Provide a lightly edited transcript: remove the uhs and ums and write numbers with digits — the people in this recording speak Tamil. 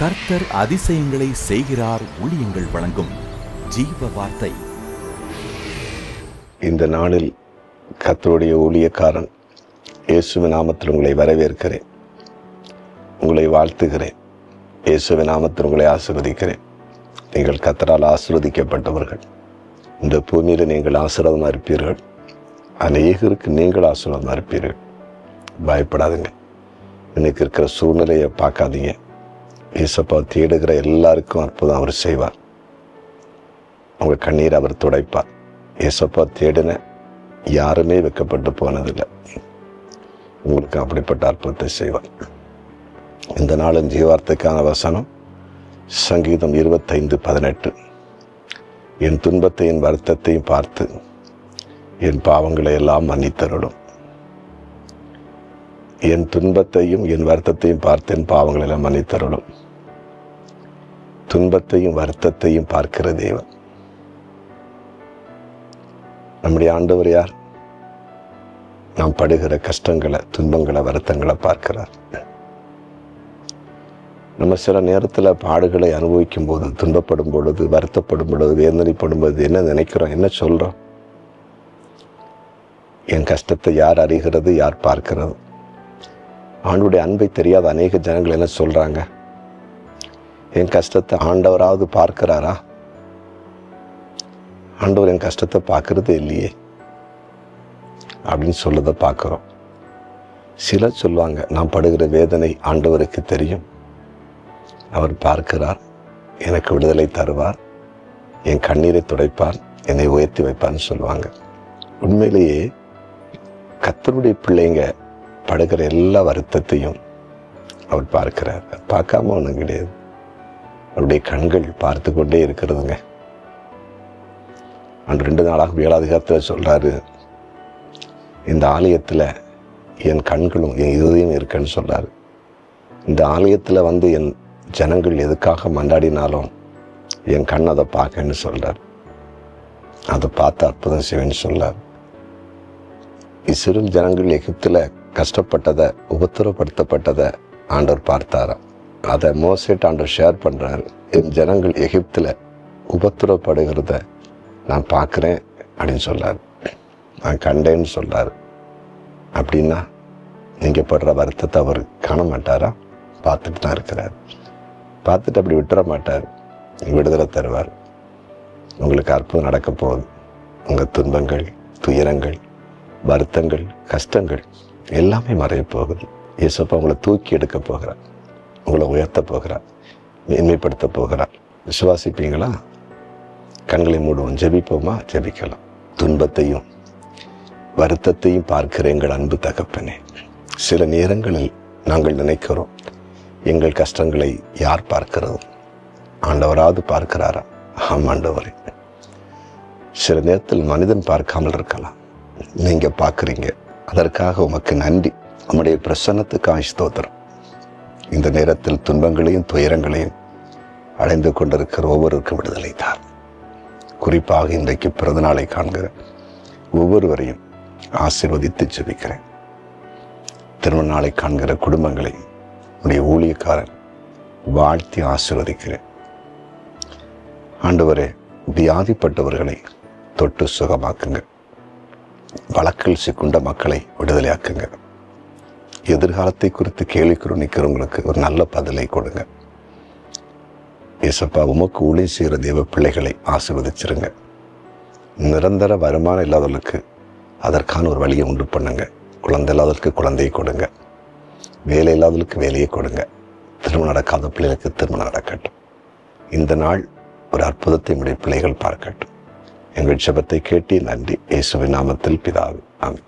கர்த்தர் அதிசயங்களை செய்கிறார். ஊழியங்கள் வழங்கும் ஜீவ வார்த்தை. இந்த நாளில் கர்த்தருடைய ஊழியக்காரன் இயேசுவின் நாமத்தில் உங்களை வரவேற்கிறேன், உங்களை வாழ்த்துகிறேன். இயேசுவின் நாமத்தில் உங்களை ஆசீர்வதிக்கிறேன். நீங்கள் கர்த்தரால் ஆசீர்வதிக்கப்பட்டவர்கள். இந்த பூமியில் நீங்கள் ஆசீர்வாதமாக இருப்பீர்கள். அநேகருக்கு நீங்கள் ஆசீர்வாதமாக இருப்பீர்கள். பயப்படாதுங்க. இன்னைக்கு இருக்கிற சூழ்நிலையை பார்க்காதீங்க. இயேசப்பா தேடுகிற எல்லாருக்கும் அற்புதம் அவர் செய்வார். உங்கள் கண்ணீர் அவர் துடைப்பார். இயேசப்பா தேடின யாருமே வெட்கப்பட்டு போனதில்லை. உங்களுக்கு அப்படிப்பட்ட அற்புதத்தை செய்வார். இந்த நாளின் ஜீவார்த்தைக்கான வசனம் சங்கீதம் 25:18. என் துன்பத்தையும் வருத்தத்தையும் பார்த்து என் பாவங்களை எல்லாம் மன்னித்தருளும். என் துன்பத்தையும் என் வருத்தத்தையும் பார்த்து என் பாவங்களை எல்லாம் மன்னித்தருளும். துன்பத்தையும் வருத்தத்தையும் பார்க்கிற தேவன் நம்முடைய ஆண்டவர் யார்? நாம் படுகிற கஷ்டங்களை, துன்பங்களை, வருத்தங்களை பார்க்கிறார். நம்ம சில நேரத்தில் பாடுகளை அனுபவிக்கும் போது, துன்பப்படும் பொழுது, வருத்தப்படும் பொழுது, வேதனைப்படும் பொழுது என்ன நினைக்கிறோம், என்ன சொல்றோம்? என் கஷ்டத்தை யார் அறிகிறது, யார் பார்க்கிறது? ஆண்டவருடைய அன்பை தெரியாத அநேக ஜனங்கள் என்ன சொல்றாங்க? என் கஷ்டத்தை ஆண்டவராவது பார்க்கிறாரா? ஆண்டவர் என் கஷ்டத்தை பார்க்கறதே இல்லையே அப்படின்னு சொல்லதை பார்க்கிறோம். சிலர் சொல்லுவாங்க, நான் படுகிற வேதனை ஆண்டவருக்கு தெரியும், அவர் பார்க்கிறார், எனக்கு விடுதலை தருவார், என் கண்ணீரை துடைப்பார், என்னை உயர்த்தி வைப்பார்னு சொல்லுவாங்க. உண்மையிலேயே கர்த்தருடைய பிள்ளைங்க படுகிற எல்லா வருத்தத்தையும் அவர் பார்க்கிறார். பார்க்காம ஒன்றும் கிடையாது. அவருடைய கண்கள் பார்த்து கொண்டே இருக்கிறதுங்க. அன்று 2 நாளாக வேளாதிகாரத்தில் சொல்றாரு, இந்த ஆலயத்தில் என் கண்களும் என் இதயம் இருக்குன்னு சொல்றாரு. இந்த ஆலயத்தில் வந்து என் ஜனங்கள் எதுக்காக மண்டாடினாலும் என் கண் அதை பார்க்கன்னு சொல்றார். அதை பார்த்து அற்புதம் செய்வேன்னு சொல்றார். இஸ்ரவேல் ஜனங்கள் எகிப்தில் கஷ்டப்பட்டதை, உபத்திரப்படுத்தப்பட்டதை ஆண்டவர் பார்த்தாராம். அதை மோசேட்ட ஆண்டவர் ஷேர் பண்றாரு. என் ஜனங்கள் எகிப்தில் உபத்திரப்படுகிறத நான் பார்க்குறேன் அப்படின்னு சொல்றாரு. நான் கண்டேன்னு சொல்றாரு. அப்படின்னா நீங்க படுற வருத்தத்தை அவர் காண மாட்டாரா? பார்த்துட்டு தான் இருக்கிறார். பார்த்துட்டு அப்படி விட்டுற மாட்டார். விடுதலை தருவார். உங்களுக்கு அற்புதம் நடக்க போகுது. உங்க துன்பங்கள், துயரங்கள், வருத்தங்கள், கஷ்டங்கள் எல்லாமே மறைய போகுது. இயேசுப்பா உங்களை தூக்கி எடுக்க போகிறார், உங்களை உயர்த்த போகிறார், மேன்மைப்படுத்த போகிறார். விசுவாசிப்பீங்களா? கண்களை மூடுவோம், ஜெபிப்போமா? ஜெபிக்கலாம். துன்பத்தையும் வருத்தத்தையும் பார்க்கிற எங்கள் அன்பு தகப்பனே, சில நேரங்களில் நாங்கள் நினைக்கிறோம், எங்கள் கஷ்டங்களை யார் பார்க்கிறது? ஆண்டவராவது பார்க்கிறாரா? ஆண்டவரே. சில நேரத்தில் மனிதன் பார்க்காமல் இருக்கலாம், நீங்க பார்க்குறீங்க. அதற்காக உமக்கு நன்றி. நம்முடைய பிரசன்னத்துக்காக ஸ்தோத்திரம். இந்த நேரத்தில் துன்பங்களையும் துயரங்களையும் அடைந்து கொண்டிருக்கிற ஒவ்வொருவருக்கும் விடுதலை தார். குறிப்பாக இன்றைக்கு பிறந்த நாளை காண்கிற ஒவ்வொருவரையும் ஆசீர்வதித்து ஜெபிக்கிறேன். திருமண நாளை காண்கிற குடும்பங்களை உடைய ஊழியக்காரன் வாழ்த்தி ஆசீர்வதிக்கிறேன். ஆண்டவரே, வியாதிப்பட்டவர்களை தொட்டு சுகமாக்குங்க. வழக்கில் சிக்குண்ட மக்களை விடுதலையாக்குங்க. எதிர்காலத்தை குறித்து கேள்விக்குறி நிற்கிறவங்களுக்கு ஒரு நல்ல பதிலை கொடுங்க. இயேசப்பா, உமக்கு ஊழியம் செய்கிற தேவ பிள்ளைகளை ஆசீர்வதிச்சிருங்க. நிரந்தர வருமானம் இல்லாதவர்களுக்கு அதற்கான ஒரு வழியை உண்டு பண்ணுங்க. குழந்தை இல்லாதவர்களுக்கு குழந்தையை கொடுங்க. வேலை இல்லாதவர்களுக்கு வேலையை கொடுங்க. திருமணம் நடக்காத பிள்ளைகளுக்கு திருமணம் நடக்கட்டும். இந்த நாள் ஒரு அற்புதத்தை உடைய பிள்ளைகள் பார்க்கட்டும். எங்கள் ஜெபத்தை கேட்டு நன்றி. இயேசுவின் நாமத்தில் பிதாவே, ஆமென்.